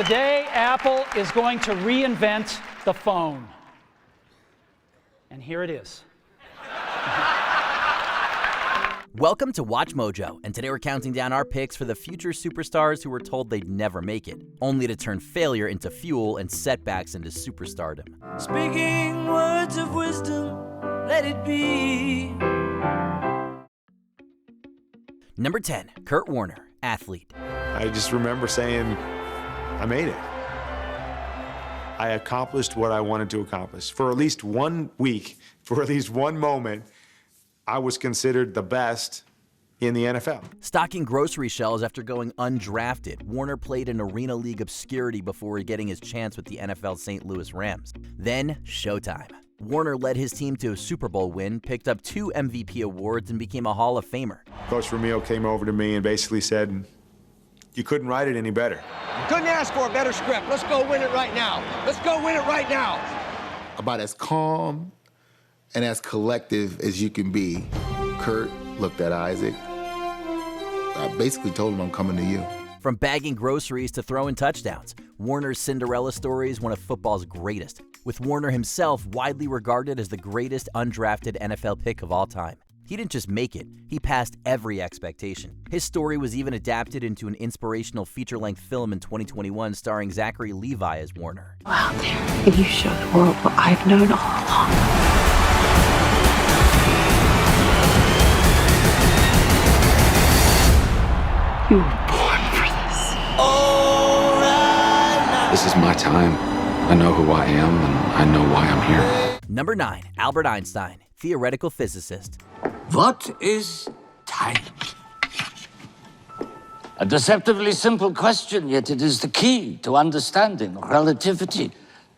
Today, Apple is going to reinvent the phone. And here it is. Welcome to Watch Mojo, and today we're counting down our picks for the future superstars who were told they'd never make it, only to turn failure into fuel and setbacks into superstardom. Speaking words of wisdom, let it be. Number 10, Curt Warner, athlete. I just remember saying, I made it. I accomplished what I wanted to accomplish. For at least 1 week, for at least one moment, I was considered the best in the NFL. Stocking grocery shelves after going undrafted, Warner played in Arena League obscurity before getting his chance with the NFL St. Louis Rams. Then, showtime. Warner led his team to a Super Bowl win, picked up 2 MVP awards, and became a Hall of Famer. Coach Vermeil came over to me and basically said, you couldn't write it any better. Couldn't ask for a better script. Let's go win it right now. Let's go win it right now. About as calm and as collective as you can be, Curt looked at Isaac. I basically told him I'm coming to you. From bagging groceries to throwing touchdowns, Warner's Cinderella story is one of football's greatest, with Warner himself widely regarded as the greatest undrafted NFL pick of all time. He didn't just make it, he passed every expectation. His story was even adapted into an inspirational feature-length film in 2021 starring Zachary Levi as Warner. Go out there and you show the world what I've known all along. You were born for this. This is my time. I know who I am, and I know why I'm here. Number 9, Albert Einstein, theoretical physicist. What is time? A deceptively simple question, yet it is the key to understanding relativity.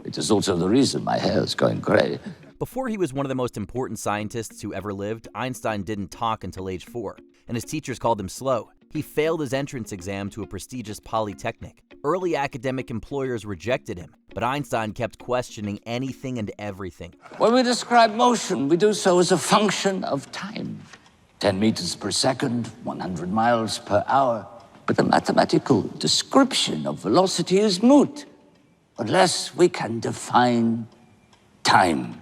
It is also the reason my hair is going gray. Before he was one of the most important scientists who ever lived, Einstein didn't talk until age 4, and his teachers called him slow. He failed his entrance exam to a prestigious polytechnic. Early academic employers rejected him, but Einstein kept questioning anything and everything. When we describe motion, we do so as a function of time. 10 meters per second, 100 miles per hour. But the mathematical description of velocity is moot, unless we can define time.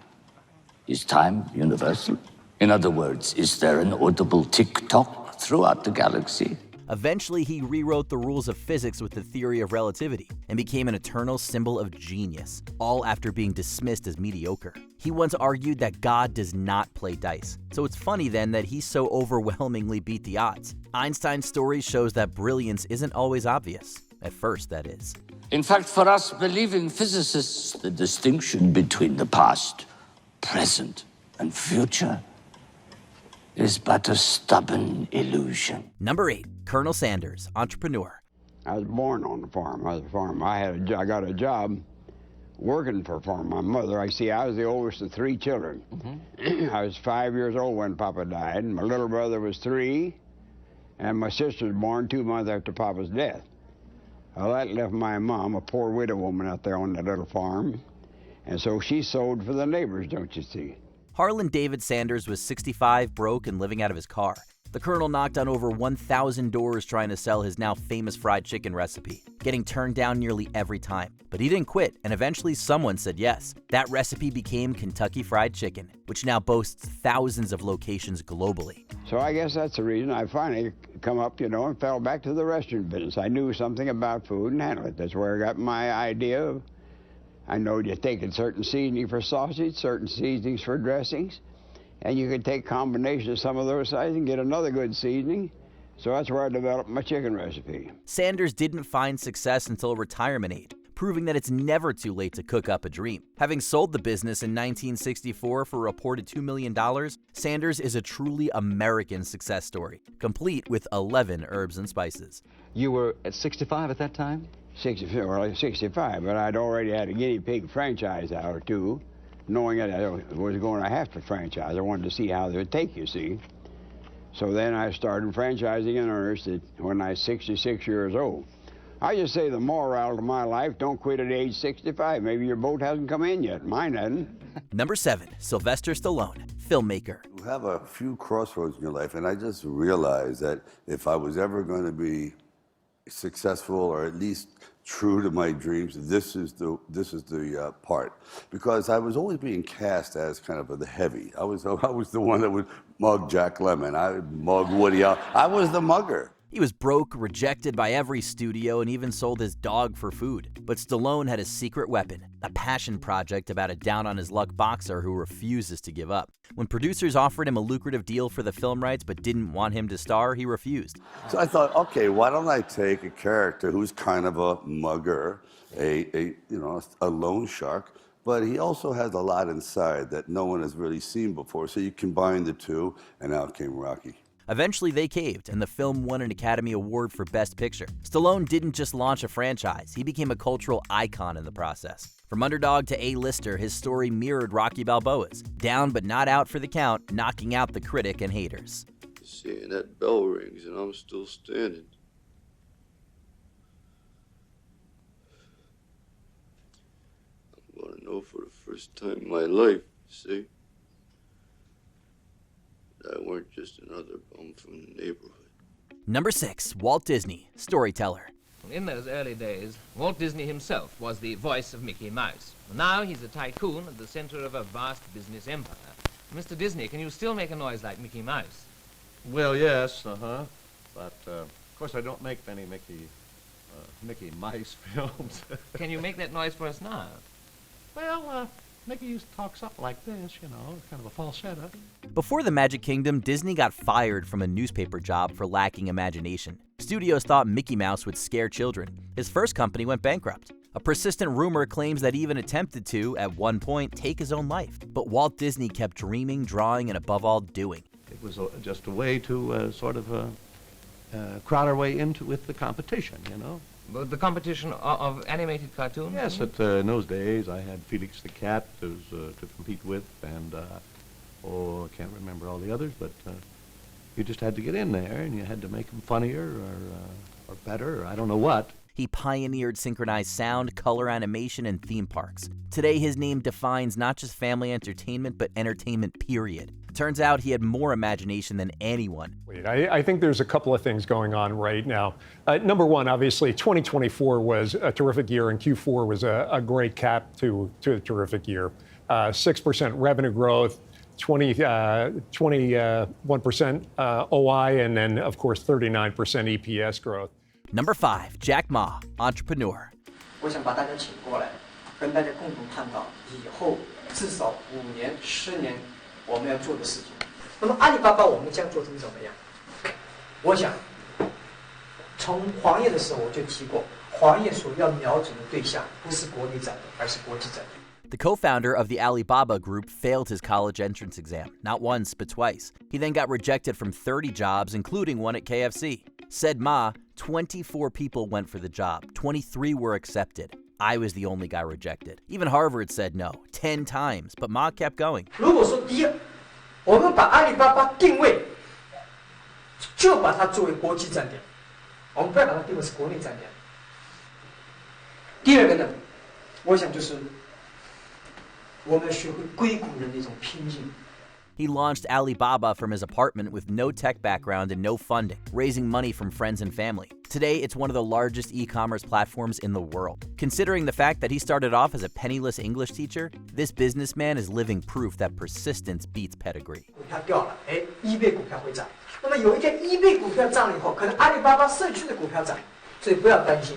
Is time universal? In other words, is there an audible tick-tock throughout the galaxy? Eventually, he rewrote the rules of physics with the theory of relativity and became an eternal symbol of genius, all after being dismissed as mediocre. He once argued that God does not play dice, so it's funny then that he so overwhelmingly beat the odds. Einstein's story shows that brilliance isn't always obvious, at first that is. In fact, for us believing physicists, the distinction between the past, present, and future is but a stubborn illusion. Number 8, Colonel Sanders, entrepreneur. I was born on the farm. I got a job working for a farm. My mother, I was the oldest of 3 children. I was 5 years old when Papa died. My little brother was 3, and my sister was born 2 months after Papa's death. Well, that left my mom, a poor widow woman out there on that little farm, and so she sewed for the neighbors, don't you see? Harlan David Sanders was 65, broke, and living out of his car. The Colonel knocked on over 1,000 doors trying to sell his now famous fried chicken recipe, getting turned down nearly every time. But he didn't quit, and eventually someone said yes. That recipe became Kentucky Fried Chicken, which now boasts thousands of locations globally. So I guess that's the reason I finally come up, and fell back to the restaurant business. I knew something about food and handling it. That's where I got my idea of, I know you're taking certain seasoning for sausage, certain seasonings for dressings, and you could take combinations of some of those sizes and get another good seasoning. So that's where I developed my chicken recipe. Sanders didn't find success until retirement age, proving that it's never too late to cook up a dream. Having sold the business in 1964 for a reported $2 million, Sanders is a truly American success story, complete with 11 herbs and spices. You were at 65 at that time? 65, but I'd already had a guinea pig franchise out or two, knowing that I was going to have to franchise. I wanted to see how they would take, you see. So then I started franchising in earnest when I was 66 years old. I just say the moral to my life, don't quit at age 65. Maybe your boat hasn't come in yet. Mine hasn't. Number 7, Sylvester Stallone, filmmaker. You have a few crossroads in your life, and I just realized that if I was ever going to be successful or at least true to my dreams, this is the part, because I was always being cast as kind of the heavy. I was the one that would mug Jack Lemmon. I would mug Woody Allen. I was the mugger. He was broke, rejected by every studio, and even sold his dog for food. But Stallone had a secret weapon, a passion project about a down-on-his-luck boxer who refuses to give up. When producers offered him a lucrative deal for the film rights but didn't want him to star, he refused. So I thought, okay, why don't I take a character who's kind of a mugger, a loan shark, but he also has a lot inside that no one has really seen before. So you combine the two, and out came Rocky. Eventually, they caved, and the film won an Academy Award for Best Picture. Stallone didn't just launch a franchise, he became a cultural icon in the process. From underdog to A-lister, his story mirrored Rocky Balboa's. Down but not out for the count, knocking out the critic and haters. Seeing that bell rings and I'm still standing. I'm gonna know for the first time in my life, see? I weren't just another bum from the neighborhood. Number 6, Walt Disney, storyteller. In those early days, Walt Disney himself was the voice of Mickey Mouse. Now he's a tycoon at the center of a vast business empire. Mr. Disney, can you still make a noise like Mickey Mouse? Well, yes, but of course I don't make many Mickey Mouse films. Can you make that noise for us now? Well, Mickey used to talk something like this, kind of a falsetto. Before the Magic Kingdom, Disney got fired from a newspaper job for lacking imagination. Studios thought Mickey Mouse would scare children. His first company went bankrupt. A persistent rumor claims that he even attempted to, at one point, take his own life. But Walt Disney kept dreaming, drawing, and above all, doing. It was just a way to crowd our way into with the competition, The competition of animated cartoons? Yes, in those days I had Felix the Cat to compete with, and I can't remember all the others, but you just had to get in there, and you had to make them funnier or better, or I don't know what. He pioneered synchronized sound, color animation, and theme parks. Today, his name defines not just family entertainment, but entertainment, period. Turns out he had more imagination than anyone. I think there's a couple of things going on right now. Number one, obviously, 2024 was a terrific year, and Q4 was a great cap to a terrific year. 6% revenue growth, 21% OI, and then, of course, 39% EPS growth. Number 5, Jack Ma, entrepreneur. 我想把大家请过来，跟大家共同探讨以后至少5年、10年我们要做的事情。那么阿里巴巴我们将做成怎么样？我想，从黄页的时候我就提过，黄页所要瞄准的对象不是国内展的，而是国际展的。 The co-founder of the Alibaba Group failed his college entrance exam, not once, but twice. He then got rejected from 30 jobs, including one at KFC. Said Ma, 24 people went for the job, 23 were accepted. I was the only guy rejected. Even Harvard said no, 10 times, but Ma kept going. 如果说第一，我们把阿里巴巴定位，就把它作为国际站点，我们不要把它定位是国内站点。第二个呢，我想就是我们要学会硅谷人的一种拼劲。 He launched Alibaba from his apartment with no tech background and no funding, raising money from friends and family. Today, it's one of the largest e-commerce platforms in the world. Considering the fact that he started off as a penniless English teacher, this businessman is living proof that persistence beats pedigree. 股票掉了，eBay 股票会涨。那么有一天 eBay 股票涨了以后，可能阿里巴巴社区的股票涨，所以不要担心。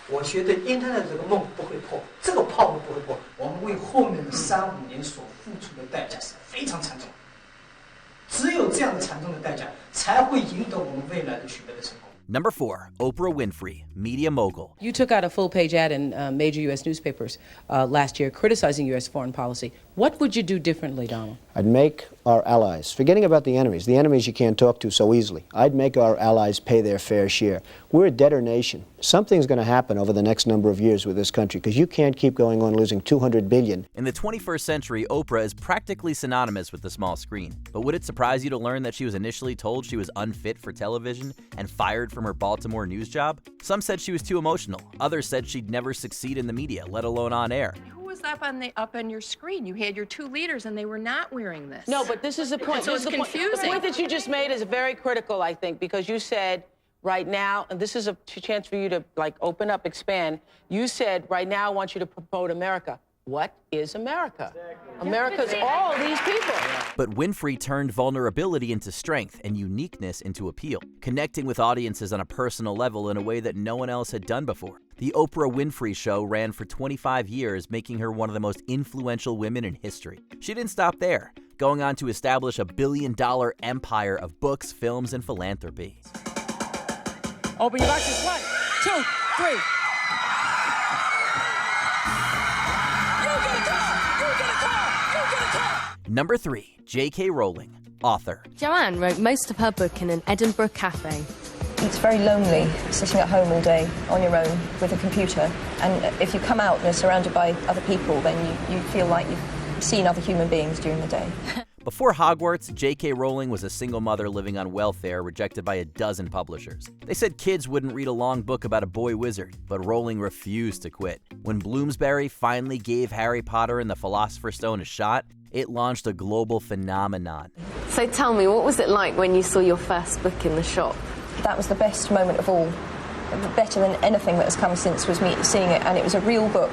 我觉得 Internet 这个梦不会破，这个泡沫不会破。我们为后面的3、5年所付出的代价是非常惨重，只有这样的惨重的代价，才会赢得我们未来的取得的成功。 Number 4, Oprah Winfrey, media mogul. You took out a full-page ad in major U.S. newspapers last year criticizing U.S. foreign policy. What would you do differently, Donald? I'd make our allies, forgetting about the enemies you can't talk to so easily, I'd make our allies pay their fair share. We're a debtor nation. Something's going to happen over the next number of years with this country, because you can't keep going on losing $200 billion. In the 21st century, Oprah is practically synonymous with the small screen. But would it surprise you to learn that she was initially told she was unfit for television and fired from her Baltimore news job? Some said she was too emotional. Others said she'd never succeed in the media, let alone on air. Who was up on your screen? You had your 2 leaders and they were not wearing this. No, but this is the point. So it's confusing. The point that you just made is very critical, I think, because you said right now, and this is a chance for you to like open up, expand. You said, right now I want you to promote America. What is America? America's all these people. But Winfrey turned vulnerability into strength and uniqueness into appeal, connecting with audiences on a personal level in a way that no one else had done before. The Oprah Winfrey Show ran for 25 years, making her one of the most influential women in history. She didn't stop there, going on to establish a billion-dollar empire of books, films, and philanthropy. Open your boxes. 1, 2, 3. Number 3, J.K. Rowling, author. Joanne wrote most of her book in an Edinburgh cafe. It's very lonely sitting at home all day on your own with a computer. And if you come out and you're surrounded by other people, then you feel like you've seen other human beings during the day. Before Hogwarts, J.K. Rowling was a single mother living on welfare, rejected by a dozen publishers. They said kids wouldn't read a long book about a boy wizard, but Rowling refused to quit. When Bloomsbury finally gave Harry Potter and the Philosopher's Stone a shot, it launched a global phenomenon. So tell me, what was it like when you saw your first book in the shop? That was the best moment of all. Better than anything that has come since was me seeing it, and it was a real book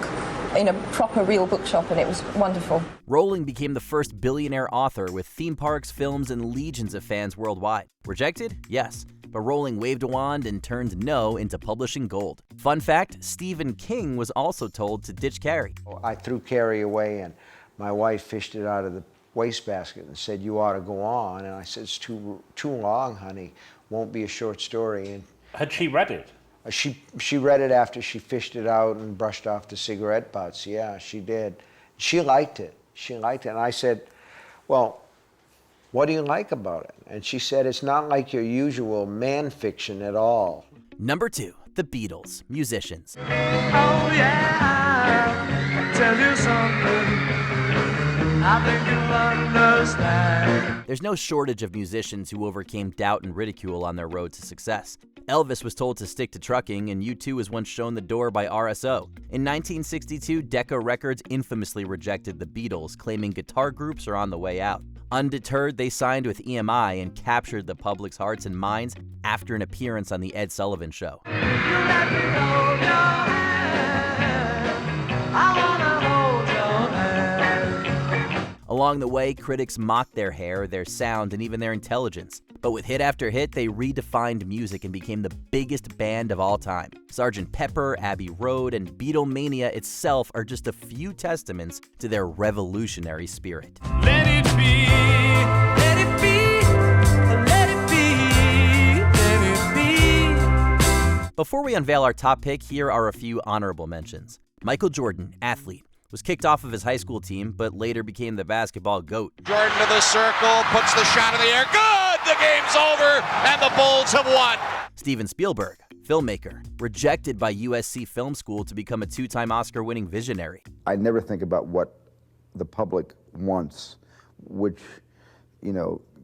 in a proper real bookshop, and it was wonderful. Rowling became the first billionaire author with theme parks, films, and legions of fans worldwide. Rejected? Yes. But Rowling waved a wand and turned no into publishing gold. Fun fact, Stephen King was also told to ditch Carrie. I threw Carrie away, and my wife fished it out of the wastebasket and said, "You ought to go on." And I said, "It's too long, honey. Won't be a short story." And had she read it? She read it after she fished it out and brushed off the cigarette butts. Yeah, she did. She liked it. She liked it. And I said, "Well, what do you like about it?" And she said, "It's not like your usual man fiction at all." Number 2, the Beatles, musicians. Oh yeah, I'll tell you something. I think you'll understand. There's no shortage of musicians who overcame doubt and ridicule on their road to success. Elvis was told to stick to trucking, and U2 was once shown the door by RSO. In 1962, Decca Records infamously rejected the Beatles, claiming guitar groups are on the way out. Undeterred, they signed with EMI and captured the public's hearts and minds after an appearance on The Ed Sullivan Show. You let me hold your hand. I wanna hold your hand. Along the way, critics mocked their hair, their sound, and even their intelligence. But with hit after hit, they redefined music and became the biggest band of all time. Sgt. Pepper, Abbey Road, and Beatlemania itself are just a few testaments to their revolutionary spirit. Let it be, let it be, let it be, let it be. Before we unveil our top pick, here are a few honorable mentions. Michael Jordan, athlete, was kicked off of his high school team, but later became the basketball GOAT. Jordan to the circle, puts the shot in the air. Good! The game's over, and the Bulls have won. Steven Spielberg, filmmaker, rejected by USC Film School to become a 2-time Oscar-winning visionary. I never think about what the public wants, which,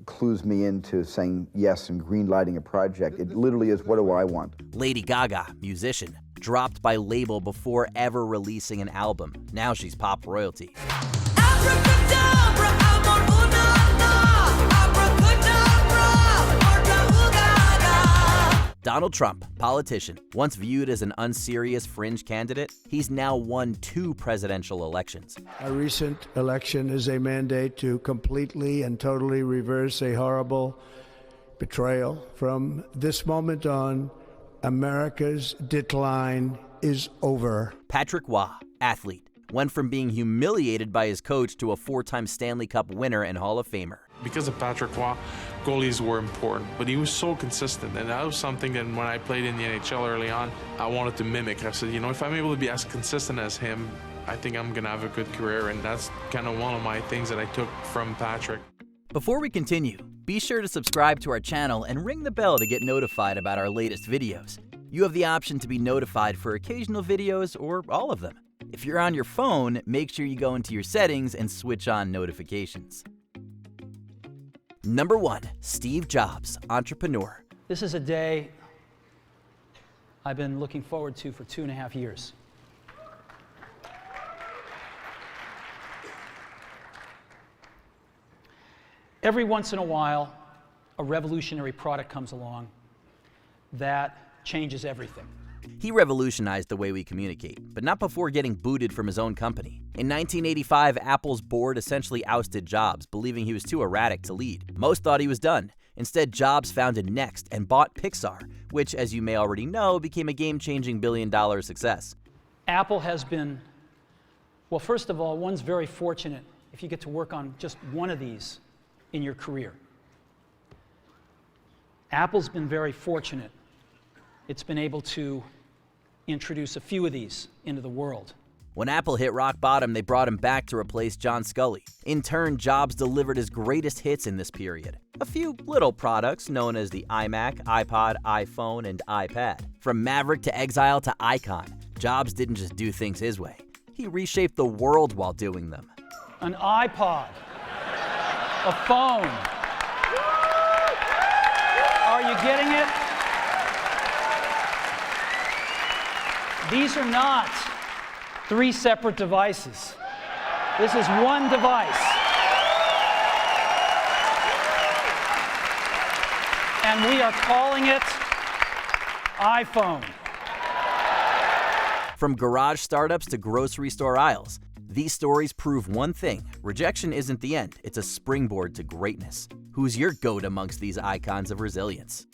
clues me into saying yes and green-lighting a project. It literally is, what do I want? Lady Gaga, musician, dropped by label before ever releasing an album. Now she's pop royalty. Donald Trump, politician, once viewed as an unserious fringe candidate, he's now won 2 presidential elections. A recent election is a mandate to completely and totally reverse a horrible betrayal. From this moment on, America's decline is over. Patrick Waugh, athlete, went from being humiliated by his coach to a 4-time Stanley Cup winner and Hall of Famer. Because of Patrick Waugh, goalies were important, but he was so consistent, and that was something that when I played in the NHL early on, I wanted to mimic. I said, if I'm able to be as consistent as him, I think I'm going to have a good career, and that's kind of one of my things that I took from Patrick. Before we continue, be sure to subscribe to our channel and ring the bell to get notified about our latest videos. You have the option to be notified for occasional videos or all of them. If you're on your phone, make sure you go into your settings and switch on notifications. Number 1, Steve Jobs, entrepreneur. This is a day I've been looking forward to for 2.5 years. Every once in a while, a revolutionary product comes along that changes everything. He revolutionized the way we communicate, but not before getting booted from his own company. In 1985, Apple's board essentially ousted Jobs, believing he was too erratic to lead. Most thought he was done. Instead, Jobs founded Next and bought Pixar, which, as you may already know, became a game-changing billion-dollar success. Apple has been, well, first of all, one's very fortunate if you get to work on just one of these in your career. Apple's been very fortunate. It's been able to introduce a few of these into the world. When Apple hit rock bottom, they brought him back to replace John Sculley. In turn, Jobs delivered his greatest hits in this period. A few little products known as the iMac, iPod, iPhone, and iPad. From Maverick to Exile to Icon, Jobs didn't just do things his way. He reshaped the world while doing them. An iPod, a phone. Are you getting it? These are not 3 separate devices. This is one device. And we are calling it iPhone. From garage startups to grocery store aisles, these stories prove one thing: rejection isn't the end, it's a springboard to greatness. Who's your GOAT amongst these icons of resilience?